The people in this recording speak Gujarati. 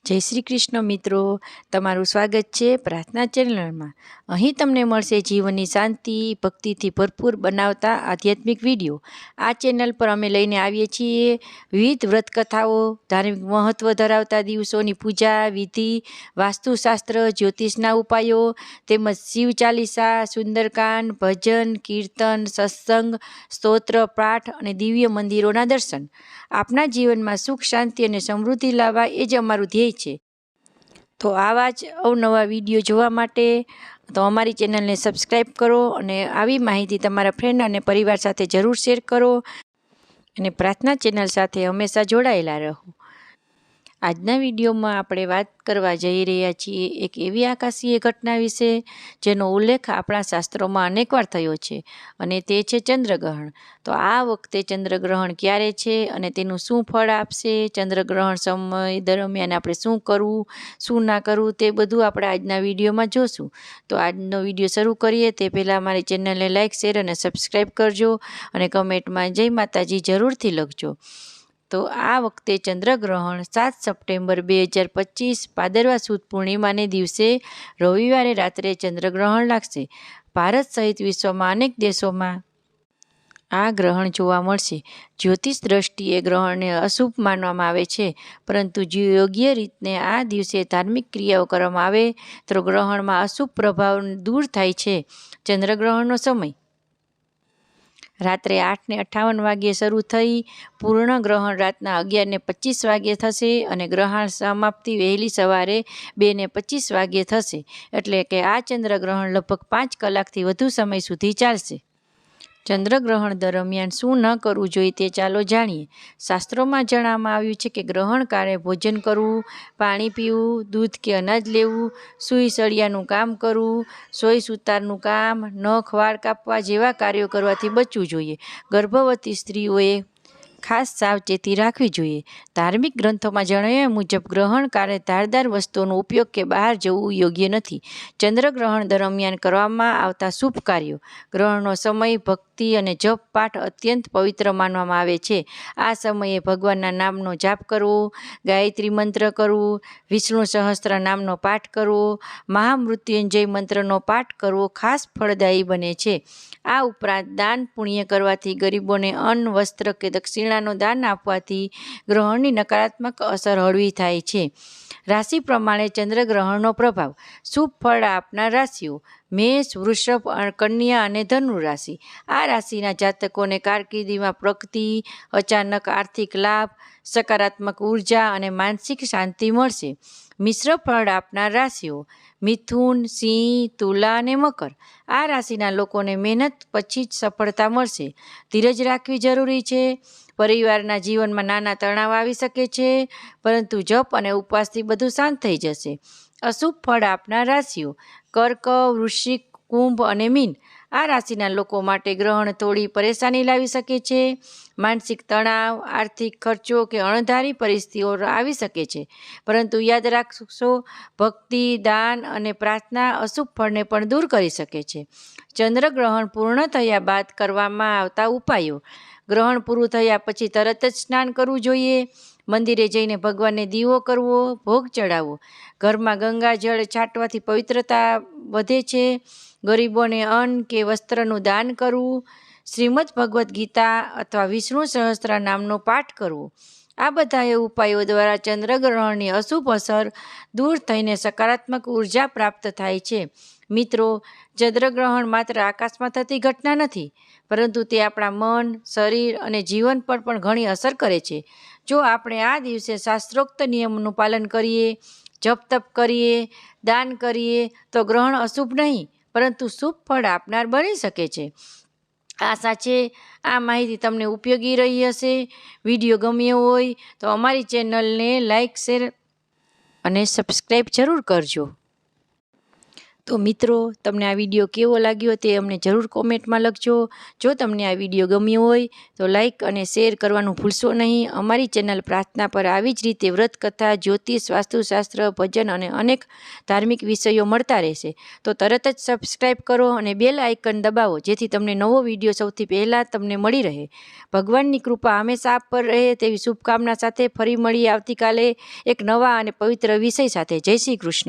જય શ્રી કૃષ્ણ મિત્રો, તમારું સ્વાગત છે પ્રાર્થના ચેનલમાં। અહીં તમને મળશે જીવનની શાંતિ, ભક્તિથી ભરપૂર બનાવતા આધ્યાત્મિક વિડીયો। આ ચેનલ પર અમે લઈને આવીએ છીએ વિવિધ વ્રત કથાઓ, ધાર્મિક મહત્વ ધરાવતા દિવસોની પૂજા વિધિ, વાસ્તુશાસ્ત્ર, જ્યોતિષના ઉપાયો તેમજ શિવ ચાલીસા, સુંદરકાંડ, ભજન, કીર્તન, સત્સંગ, સ્તોત્ર પાઠ અને દિવ્ય મંદિરોના દર્શન। આપના જીવનમાં સુખ, શાંતિ અને સમૃદ્ધિ લાવવા એ જ અમારું ધ્યેય છે। તો આવા જ અવનવા વિડીયો જોવા માટે તો અમારી ચેનલને સબસ્ક્રાઈબ કરો અને આવી માહિતી તમારા ફ્રેન્ડ અને પરિવાર સાથે જરૂર શેર કરો અને પ્રાર્થના ચેનલ સાથે હંમેશા જોડાયેલા રહો। આજના વિડીયોમાં આપણે વાત કરવા જઈ રહ્યા છીએ એક એવી આકાશીય ઘટના વિશે જેનો ઉલ્લેખ આપણા શાસ્ત્રોમાં અનેકવાર થયો છે અને તે છે ચંદ્રગ્રહણ। તો આ વખતે ચંદ્રગ્રહણ ક્યારે છે અને તેનું શું ફળ આપશે, ચંદ્રગ્રહણ સમય દરમિયાન આપણે શું કરવું, શું ના કરવું, તે બધું આપણે આજના વિડીયોમાં જોશું। તો આજનો વિડીયો શરૂ કરીએ તે પહેલાં અમારી ચેનલને લાઇક, શેર અને સબસ્ક્રાઈબ કરજો અને કમેન્ટમાં જય માતાજી જરૂરથી લખજો। તો આ વખતે ચંદ્રગ્રહણ 7 સપ્ટેમ્બર 2025 ભાદરવા સુદ પૂર્ણિમાને દિવસે રવિવારે રાત્રે ચંદ્રગ્રહણ લાગશે। ભારત સહિત વિશ્વમાં અનેક દેશોમાં આ ગ્રહણ જોવા મળશે। જ્યોતિષ દ્રષ્ટિએ ગ્રહણને અશુભ માનવામાં આવે છે, પરંતુ યોગ્ય રીતને આ દિવસે ધાર્મિક ક્રિયાઓ કરવામાં આવે તો ગ્રહણમાં અશુભ પ્રભાવ દૂર થાય છે। ચંદ્રગ્રહણનો સમય રાત્રે 8:58 વાગ્યે શરૂ થઈ પૂર્ણ ગ્રહણ રાતના 11:25 વાગ્યે થશે અને ગ્રહણ સમાપ્તિ વહેલી સવારે 2:25 વાગ્યે થશે, એટલે કે આ ચંદ્રગ્રહણ લગભગ 5 કલાકથી વધુ સમય સુધી ચાલશે। ચંદ્રગ્રહણ દરમિયાન શું ન કરવું જોઈએ તે ચાલો જાણીએ। શાસ્ત્રોમાં જણાવવામાં આવ્યું છે કે ગ્રહણકાળે ભોજન કરવું, પાણી પીવું, દૂધ કે અનાજ લેવું, સૂઈ સળિયાનું કામ કરવું, સોય સુતારનું કામ, નખ વાળ કાપવા જેવા કાર્યો કરવાથી બચવું જોઈએ। ગર્ભવતી સ્ત્રીઓએ ખાસ સાવચેતી રાખવી જોઈએ। ધાર્મિક ગ્રંથોમાં જણાવ્યા મુજબ ગ્રહણકાળે ધારદાર વસ્તુઓનો ઉપયોગ કે બહાર જવું યોગ્ય નથી। ચંદ્રગ્રહણ દરમિયાન કરવામાં આવતા શુભ કાર્યો, ગ્રહણનો સમય ભક્તિ અને જપ પાઠ અત્યંત પવિત્ર માનવામાં આવે છે। આ સમયે ભગવાનના નામનો જાપ કરવો, ગાયત્રી મંત્ર કરવું, વિષ્ણુ સહસ્ત્ર નામનો પાઠ કરવો, મહામૃત્યુંજય મંત્રનો પાઠ કરવો ખાસ ફળદાયી બને છે। આ ઉપરાંત દાન પુણ્ય કરવાથી, ગરીબોને અન્ન, વસ્ત્ર કે દક્ષિણાનો દાન આપવાથી ગ્રહણની નકારાત્મક અસર હળવી થાય છે। રાશિ પ્રમાણે ચંદ્રગ્રહણનો પ્રભાવ, શુભ ફળ આપનાર રાશિઓ મેષ, વૃષભ, કન્યા અને ધનુ રાશિ। આ રાશિના જાતકોને કારકિર્દીમાં પ્રગતિ, અચાનક આર્થિક લાભ, સકારાત્મક ઉર્જા અને માનસિક શાંતિ મળશે। મિશ્ર ફળ આપનાર રાશિઓ મિથુન, સિંહ, તુલા અને મકર। આ રાશિના લોકોને મહેનત પછી જ સફળતા મળશે। ધીરજ રાખવી જરૂરી છે। પરિવારના જીવનમાં નાના તણાવ આવી શકે છે, પરંતુ જપ અને ઉપવાસથી બધું શાંત થઈ જશે। અશુભ ફળ આપનાર રાશિઓ કર્ક, વૃશ્ચિક, કુંભ અને મીન। આ રાશિના લોકો માટે ગ્રહણ થોડી પરેશાની લાવી શકે છે। માનસિક તણાવ, આર્થિક ખર્ચો કે અણધારી પરિસ્થિતિઓ આવી શકે છે, પરંતુ યાદ રાખશો ભક્તિ, દાન અને પ્રાર્થના અશુભ ફળને પણ દૂર કરી શકે છે। ચંદ્રગ્રહણ પૂર્ણ થયા બાદ કરવામાં આવતા ઉપાયો, ગ્રહણ પૂરું થયા પછી તરત જ સ્નાન કરવું જોઈએ। મંદિરે જઈને ભગવાનને દીવો કરવો, ભોગ ચડાવવો, ઘરમાં ગંગાજળ છાંટવાથી પવિત્રતા વધે છે। ગરીબોને અન્ન કે વસ્ત્રનું દાન કરવું, શ્રીમદ ભગવદ્ ગીતા અથવા વિષ્ણુ સહસ્ત્ર નામનો પાઠ કરવો, આ બધા ઉપાયો દ્વારા ચંદ્રગ્રહણની અશુભ અસર દૂર થઈને સકારાત્મક ઉર્જા પ્રાપ્ત થાય છે। મિત્રો, ચંદ્રગ્રહણ માત્ર આકાશમાં થતી ઘટના નથી, પરંતુ તે આપણા મન, શરીર અને જીવન પર પણ ઘણી અસર કરે છે। જો આપણે આ દિવસે શાસ્ત્રોક્ત નિયમોનું પાલન કરીએ, જપ તપ કરીએ, દાન કરીએ તો ગ્રહણ અશુભ નહીં પરંતુ શુભ ફળ આપનાર બની શકે છે। આશા છે આ માહિતી તમને ઉપયોગી રહી હશે। વિડીયો ગમ્યો હોય તો અમારી ચેનલને લાઇક, શેર અને સબસ્ક્રાઈબ જરૂર કરજો। તો મિત્રો, તમને આ વિડીયો કેવો લાગ્યો તે અમને જરૂર કોમેન્ટમાં લખજો. જો તમને આ વિડીયો ગમ્યો હોય તો લાઈક અને શેર કરવાનું ભૂલશો નહીં. અમારી ચેનલ પ્રાર્થના પર આવી જ રીતે વ્રત કથા, જ્યોતિષ, વાસ્તુશાસ્ત્ર, ભજન અને અનેક ધાર્મિક વિષયો મળતા રહેશે. તો તરત જ સબસ્ક્રાઈબ કરો અને બેલ આઇકન દબાવો, જેથી તમને નવો વિડીયો સૌથી પહેલાં તમને મળી રહે. ભગવાનની કૃપા હંમેશા આપ પર રહે તેવી શુભકામના સાથે ફરી મળીએ આવતીકાલે એક નવા અને પવિત્ર વિષય સાથે. જય શ્રી કૃષ્ણ.